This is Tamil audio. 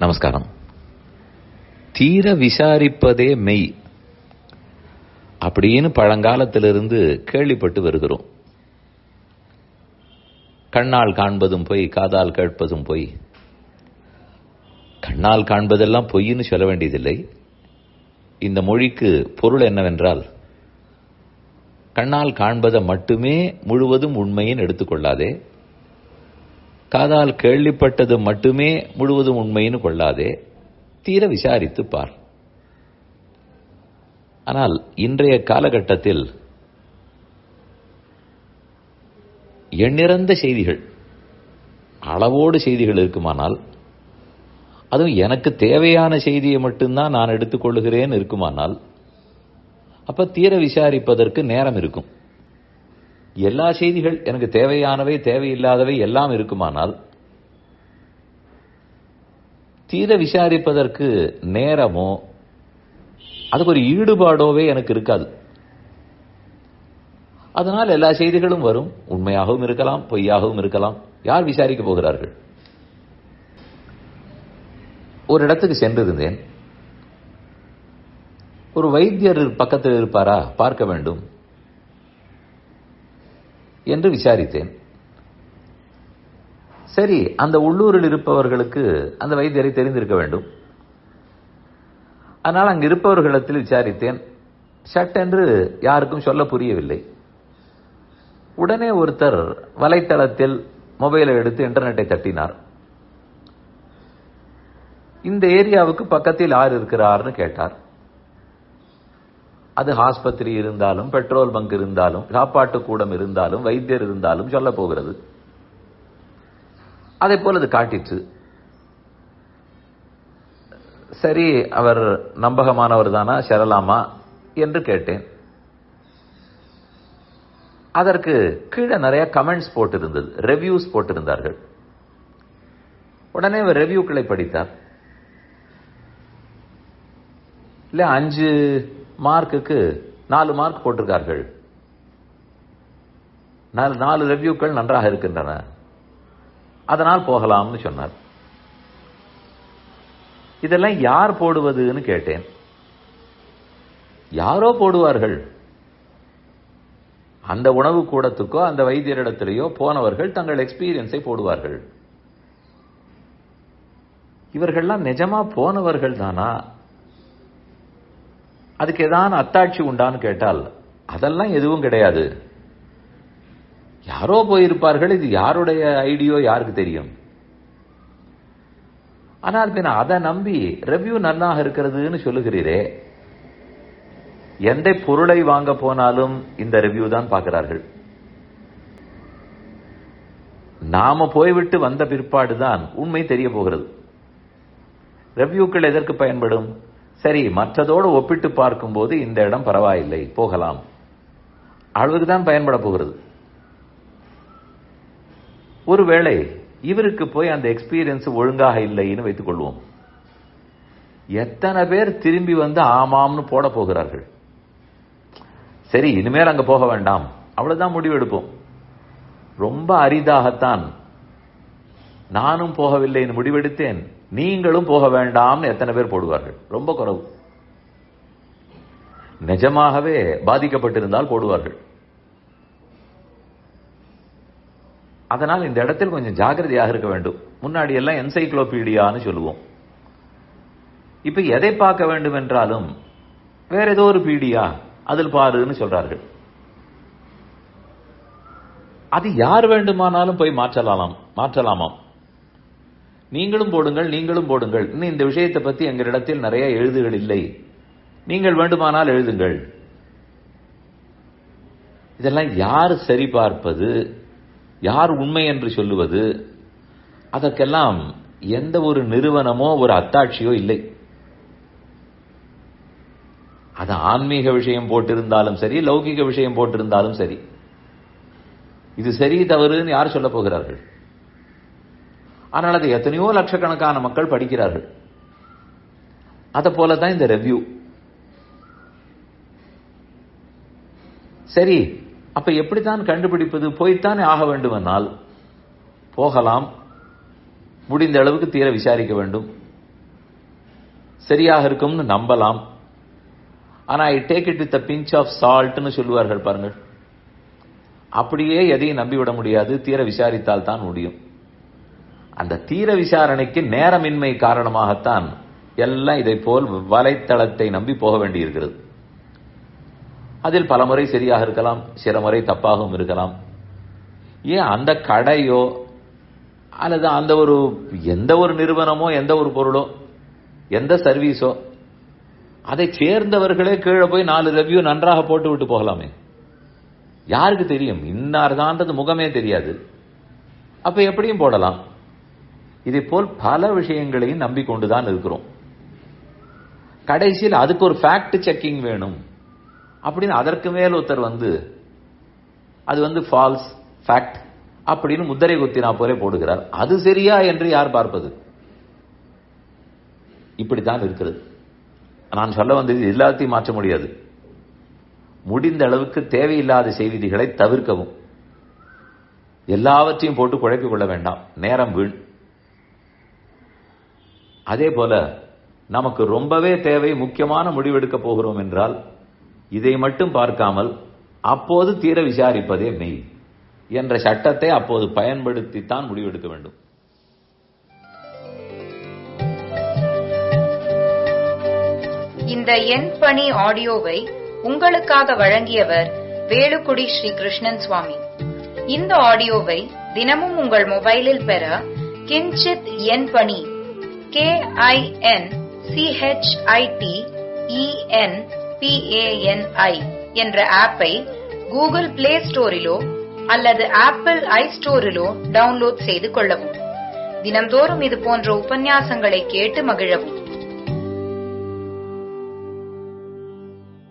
நமஸ்காரம். தீர விசாரிப்பதே மெய் அப்படின்னு பழங்காலத்திலிருந்து கேள்விப்பட்டு வருகிறோம். கண்ணால் காண்பதும் பொய், காதால் கேட்பதும் பொய். கண்ணால் காண்பதெல்லாம் பொய்ன்னு சொல்ல வேண்டியதில்லை. இந்த மொழிக்கு பொருள் என்னவென்றால், கண்ணால் காண்பதை மட்டுமே முழுவதும் உண்மைன்னு எடுத்துக்கொள்ளாதே, காதால் கேள்விப்பட்டது மட்டுமே முழுவதும் உண்மைன்னு கொள்ளாதே, தீர விசாரித்து பார். ஆனால் இன்றைய காலகட்டத்தில் எண்ணிறந்த செய்திகள், அளவோடு செய்திகள் இருக்குமானால், அதுவும் எனக்கு தேவையான செய்தியை மட்டும்தான் நான் எடுத்துக்கொள்ளுகிறேன் இருக்குமானால், அப்ப தீர விசாரிப்பதற்கு நேரம் இருக்கும். எல்லா செய்திகள் எனக்கு தேவையானவை தேவையில்லாதவை எல்லாம் இருக்குமானால், தீர விசாரிப்பதற்கு நேரமோ அதுக்கு ஒரு ஈடுபாடோவே எனக்கு இருக்காது. அதனால் எல்லா செய்திகளும் வரும், உண்மையாகவும் இருக்கலாம், பொய்யாகவும் இருக்கலாம். யார் விசாரிக்க போகிறார்கள்? ஒரு இடத்துக்கு சென்றிருந்தேன். ஒரு வைத்தியர் பக்கத்தில் இருப்பாரா, பார்க்க வேண்டும் என்று விசாரித்தேன். சரி, அந்த உள்ளூரில் இருப்பவர்களுக்கு அந்த வைத்தியரை தெரிந்திருக்க வேண்டும். அதனால் அங்கு இருப்பவர்களிடத்தில் விசாரித்தேன். சட்டென்று யாருக்கும் சொல்ல புரியவில்லை. உடனே ஒருத்தர் வலைத்தளத்தில் மொபைலை எடுத்து இன்டர்நெட்டை தட்டினார். இந்த ஏரியாவுக்கு பக்கத்தில் யார் இருக்கிறார்னு கேட்டார். அது ஆஸ்பத்திரி இருந்தாலும், பெட்ரோல் பங்க் இருந்தாலும், சாப்பாட்டு கூடம் இருந்தாலும், வைத்தியர் இருந்தாலும் சொல்ல போகிறது. அதை போல அது காட்டிற்று. சரி, அவர் நம்பகமானவர் தானா, செல்லலாமா என்று கேட்டேன். அதற்கு கீழே நிறைய கமெண்ட்ஸ் போட்டிருந்தது, ரெவ்யூஸ் போட்டிருந்தார்கள். உடனே அவர் ரெவ்யூக்களை படித்தார். இல்ல 5 மார்க்குக்கு 4 மார்க் போட்டிருக்கார்கள். 4 ரெவ்யூக்கள் நன்றாக இருக்கின்றன, அதனால் போகலாம்னு சொன்னார். இதெல்லாம் யார் போடுவதுன்னு கேட்டேன். யாரோ போடுவார்கள். அந்த உணவு கூடத்துக்கோ அந்த வைத்தியரிடத்திலேயோ போனவர்கள் தங்கள் எக்ஸ்பீரியன்ஸை போடுவார்கள். இவர்கள்லாம் நிஜமா போனவர்கள் தானா? அதுக்கு ஏதாவது அத்தாட்சி உண்டான்னு கேட்டால் அதெல்லாம் எதுவும் கிடையாது. யாரோ போயிருப்பார்கள், இது யாருடைய ஐடியோ யாருக்கு தெரியும். ஆனால் பின்ன அதை நம்பி ரெவ்யூ நன்னாக இருக்கிறதுன்னு சொல்லுகிறீரே, எந்த பொருளை வாங்க போனாலும் இந்த ரெவ்யூ தான் பார்க்கிறார்கள். நாம போய்விட்டு வந்த பிற்பாடுதான் உண்மை தெரிய போகிறது. ரெவ்யூக்கள் எதற்கு பயன்படும்? சரி, மற்றதோடு ஒப்பிட்டு பார்க்கும்போது இந்த இடம் பரவாயில்லை, போகலாம், அளவுக்கு தான் பயன்பட போகிறது. ஒருவேளை இவருக்கு போய் அந்த எக்ஸ்பீரியன்ஸ் ஒழுங்காக இல்லைன்னு வைத்துக் கொள்வோம். எத்தனை பேர் திரும்பி வந்து ஆமாம்னு போட போகிறார்கள்? சரி, இனிமேல் அங்க போக வேண்டாம், அவ்வளவுதான் முடிவு எடுப்போம். ரொம்ப அரிதாகத்தான் நானும் போகவில்லைன்னு முடிவெடுத்தேன், நீங்களும் போக வேண்டாம்னு எத்தனை பேர் போடுவார்கள்? ரொம்ப குறைவு. நிஜமாகவே பாதிக்கப்பட்டிருந்தால் போடுவார்கள். அதனால் இந்த இடத்தில் கொஞ்சம் ஜாகிரதையாக இருக்க வேண்டும். முன்னாடி எல்லாம் என்சைக்ளோபீடியான்னு சொல்லுவோம். இப்ப எதை பார்க்க வேண்டும் என்றாலும் வேற ஏதோ ஒரு பீடியா, அதில் பாருன்னு சொல்றார்கள். அது யார் வேண்டுமானாலும் போய் மாற்றலாமாம். நீங்களும் போடுங்கள், நீங்களும் போடுங்கள். இன்னும் இந்த விஷயத்தை பத்தி எங்களிடத்தில் நிறைய எழுதுகள் இல்லை, நீங்கள் வேண்டுமானால் எழுதுங்கள். இதெல்லாம் யார் சரி பார்ப்பது, யார் உண்மை என்று சொல்லுவது? அதற்கெல்லாம் எந்த ஒரு நிறுவனமோ ஒரு அத்தாட்சியோ இல்லை. அது ஆன்மீக விஷயம் போட்டிருந்தாலும் சரி, லௌகிக விஷயம் போட்டிருந்தாலும் சரி, இது சரி தவறுன்னு யார் சொல்ல போகிறார்கள்? ஆனால் அது எத்தனையோ லட்சக்கணக்கான மக்கள் படிக்கிறார்கள். அதை போலதான் இந்த ரெவ்யூ. சரி, அப்ப எப்படித்தான் கண்டுபிடிப்பது? போய்த்தானே ஆக வேண்டுமென்றால் போகலாம், முடிந்த அளவுக்கு தீர விசாரிக்க வேண்டும். சரியாக இருக்கும்னு நம்பலாம். ஆனா I take it with pinch of சால்ட்னு சொல்லுவார்கள் பாருங்கள். அப்படியே எதையும் நம்பிவிட முடியாது, தீர விசாரித்தால் தான் முடியும். அந்த தீர விசாரணைக்கு நேரமின்மை காரணமாகத்தான் எல்லாம் இதை போல் வலைத்தளத்தை நம்பி போக வேண்டியிருக்கிறது. அதில் பல முறை சரியாக இருக்கலாம், சில முறை தப்பாகவும் இருக்கலாம். ஏன் அந்த கடையோ அல்லது அந்த ஒரு எந்த ஒரு நிறுவனமோ எந்த ஒரு பொருளோ எந்த சர்வீஸோ அதை சேர்ந்தவர்களே கீழே போய் 4 ரிவ்யூ நன்றாக போட்டு விட்டு போகலாமே. யாருக்கு தெரியும்? இன்னார்தான்றது முகமே தெரியாது. அப்ப எப்படியும் போடலாம். இதே போல் பல விஷயங்களையும் நம்பிக்கொண்டுதான் இருக்கிறோம். கடைசியில் அதுக்கு ஒரு ஃபேக்ட் செக்கிங் வேணும் அப்படின்னு அதற்கு மேல் ஒருத்தர் அது ஃபால்ஸ் ஃபேக்ட் அப்படின்னு முத்திரை குத்தினா போலே போடுகிறார். அது சரியா என்று யார் பார்ப்பது? இப்படித்தான் இருக்கிறது. நான் சொல்ல வந்தது எல்லாத்தையும் மாற்ற முடியாது. முடிந்த அளவுக்கு தேவையில்லாத செய்திகளை தவிர்க்கவும். எல்லாவற்றையும் போட்டு குழப்பிக் கொள்ள வேண்டாம், நேரம் வீண். அதே போல நமக்கு ரொம்பவே தேவை, முக்கியமான முடிவெடுக்க போகிறோம் என்றால் இதை மட்டும் பார்க்காமல் அப்போது தீர விசாரிப்பதே மெய் என்ற சட்டத்தை அப்போது பயன்படுத்தித்தான் முடிவெடுக்க வேண்டும். இந்த என் பணி ஆடியோவை உங்களுக்காக வழங்கியவர் வேலுக்குடி ஸ்ரீ கிருஷ்ணன் சுவாமி. இந்த ஆடியோவை தினமும் உங்கள் மொபைலில் பெற கிஞ்சித் என் பணி KINCHITENPANI என்ற ஆப்பை கூகுள் பிளே ஸ்டோரிலோ அல்லது ஆப்பிள் ஐ ஸ்டோரிலோ டவுன்லோட் செய்து கொள்ளவும். தினம்தோறும் இது போன்ற உபன்யாசங்களை கேட்டு மகிழவும்.